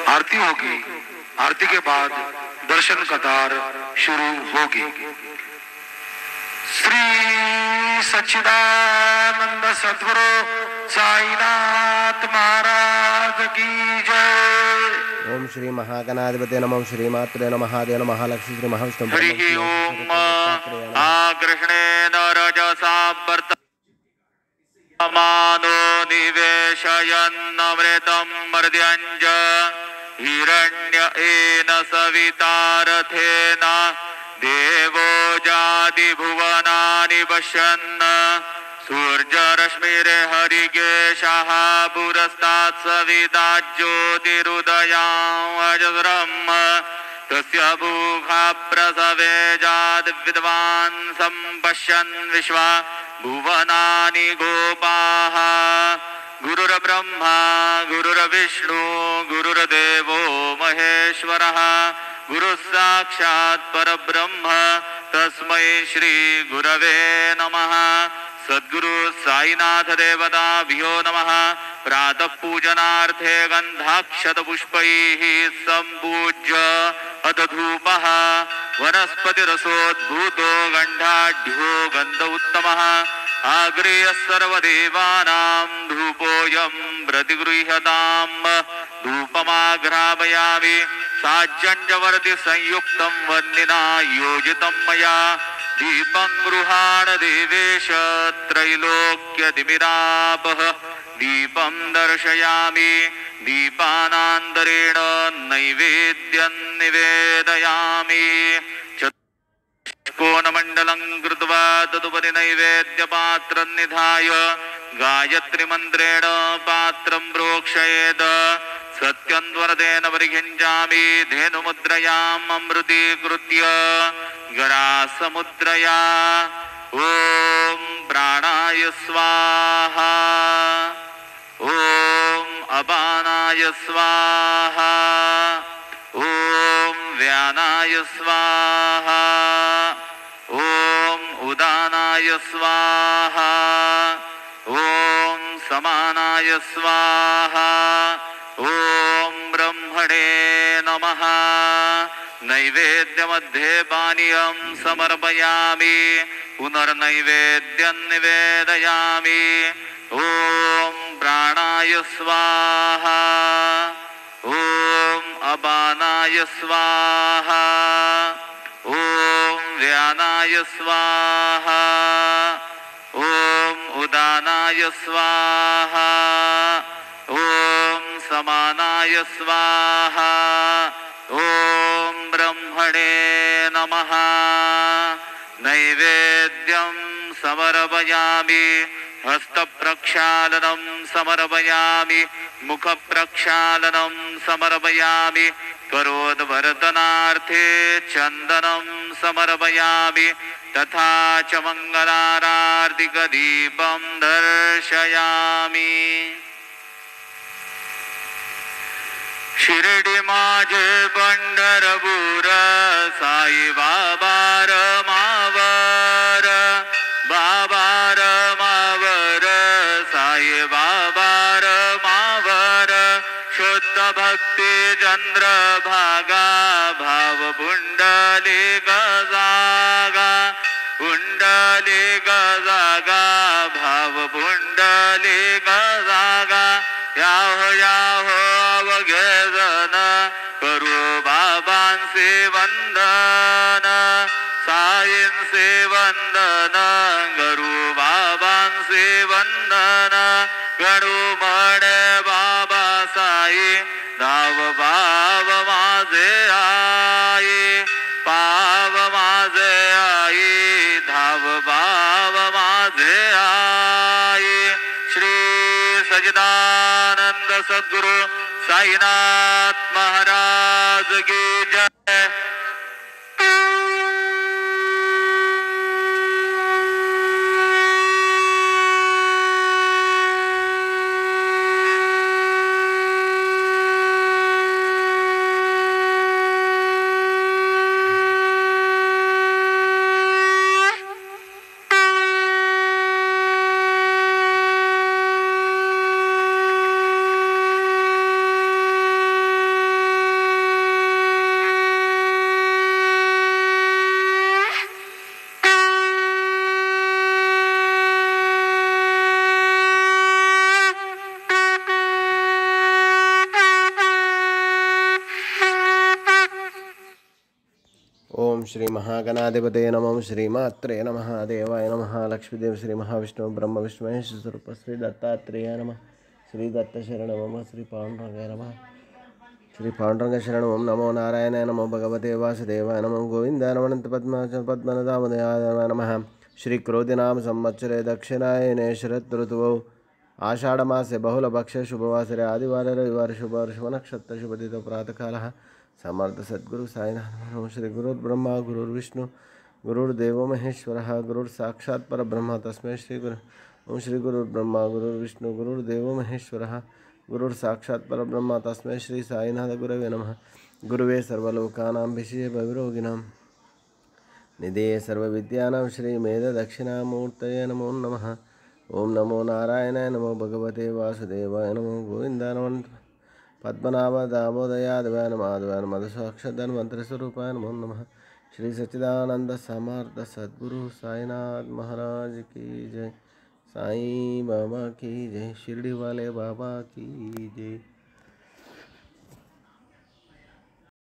आरती होगी। आरती के बाद दर्शन कतार शुरू होगी। श्री सच्चिदानंद सद्गुरु साईनाथ महाराज की जय। ओम श्री महागणाधिपते नमः। श्री मात्रे नमः। महादेव नमः। लक्ष्मी श्री महाविष्णु। हरिः ओम। आकृष्णेन रजसा वर्तमानो निवेशयन्नमृतं मर्द्यञ्ज हिरण्येन सवितारथेन देवो जाति भुवनानि पश्यन् सूर्यरश्मिर्हरिकेशः पुरस्तात् सविता ज्योतिरुदयाम् अजस्रम् तस्य भूखा प्रसवे जातविद्वान् सम्पश्यन् विश्वा भुवनानि गोपाः। गुरुर्ब्रह्मा गुरुर्विष्णु गुरुर्देवो महेश्वरः गुरुः साक्षात् परब्रह्म तस्मै श्री गुरवे नमः। सद्गुरु साईनाथ देवताभ्यो नमः। प्रातः पूजनार्थे गन्धाक्षत पुष्पैः सम्पूज्य अथ धूपः वनस्पतिरसोद्भूतो गन्धाढ्यो गन्ध उत्तमः आग्रेयः सर्वदेवानां धूपोऽयं प्रतिगृह्यताम्। धूपमाघ्रापयामि साज्जन्यवर्ति संयुक्तं वह्निना योजितं मया दीपं गृहाण देवेश त्रैलोक्यतिमिरापः। दीपं दर्शयामि दीपानान्तरेण नैवेद्यं निवेदयामि। कोणमण्डलं कृत्वा तदुपरि नैवेद्यपात्रं निधाय गायत्रीमन्त्रेण पात्रं प्रोक्षयेत्। सत्यन्वरदेन परिघिञ्जामि धेनुमुद्रयाम् अमृतीकृत्य गरासमुद्रया। ॐ प्राणाय स्वाहा ॐ अपानाय स्वाहा ॐ व्यानाय स्वाहा ॐ उदानाय स्वाहा ॐ समानाय स्वाहा ॐ ब्रह्मणे नमः। नैवेद्यमध्ये पानीयं समर्पयामि पुनर्नैवेद्यं निवेदयामि। ॐ प्राणाय स्वाहा ॐ अपानाय स्वाहा ॐ व्यानाय स्वाहा ॐ उदानाय स्वाहा ॐ समानाय स्वाहा ॐ ब्रह्मणे नमः। नैवेद्यं समर्पयामि हस्तप्रक्षालनं समर्पयामि मुखप्रक्षालनं समर्पयामि करोद्वर्तनार्थे चन्दनं समर्पयामि तथा च मङ्गलारार्तिकदीपं दर्शयामि। शिर्डी माझे पंढरपूर साई बाबा रमावर बाबा रमावर साई बाबा रमावर शुद्ध भक्ती चंद्रभागा भाव पुंडलिक जागा पुंडलिक जागा भाव पुंडलिक जागा याहो याहो अवघे जन करू बाबांचे वंदन साईंचे वंदन करू बाबांचे वंदन गणू म्हणे बाबा साई धाव भाव माझे आई पाव माझे आई धाव भाव माझे आई। श्री सच्चिदानंद सद्गुरु साईनाथ महाराज की जय। ఓం శ్రీ మహాగణాధిపతే నమ ఓం శ్రీమాత్రే నమ దేవాయ నమ లక్ష్మీదేవి శ్రీ మహావిష్ణు బ్రహ్మ విష్ణు మహేష్ స్వరూప శ్రీ దత్తాత్రేయ నమ శ్రీ దత్త శరణ మమ శ్రీ పాండురంగాయ నమ శ్రీ పాండురంగ శరణం ఓం నమో నారాయణాయ నమో భగవతే వాసుదేవాయ నమో గోవిందాయ నమనంత పద్మనాభాయ నమ శ్రీ క్రోధినామ సంవత్సరే దక్షిణాయనే శరత్ ఋతువౌ ఆషాఢమాసే బహుళభక్షే శుభవాసరే ఆదివార రవివార శుభ నక్షత్ర శుభదిత ప్రాతకాల సమర్థ సద్గురు సాయినాథ శ్రీ గురుర్బ్రహ్మ గురుర్విష్ణు గురుర్దేవో మహేశ్వర గురుర్ సాక్షాత్ పరబ్రహ్మ తస్మై శ్రీ గురు ఓం శ్రీ గురుర్బ్రహ్మ గురుర్విష్ణు గురుర్దేవో మహేశ్వర గురుర్ సాక్షాత్ పరబ్రహ్మ తస్మై శ్రీ సాయినాథ గురవే నమః గురువే సర్వలోకానాం విషయ భవిరోగిణాం నిధే సర్వవిద్యానాం శ్రీ మేధ దక్షిణామూర్తయే నమో నమః ఓం నమో నారాయణాయ నమో భగవతే వాసుదేవాయ నమో గోవిందాయ నమో పద్మనాభ దామోదయాదవాయ మాధవాయ మధుసాక్షధన్వంతరస్వరూపాయ నమో నమః శ్రీ సచ్చిదానంద సమర్థ సద్గురు సాయినాథ్ महाराज की जय साईं बाबा की जय शिरडी वाले बाबा की जय।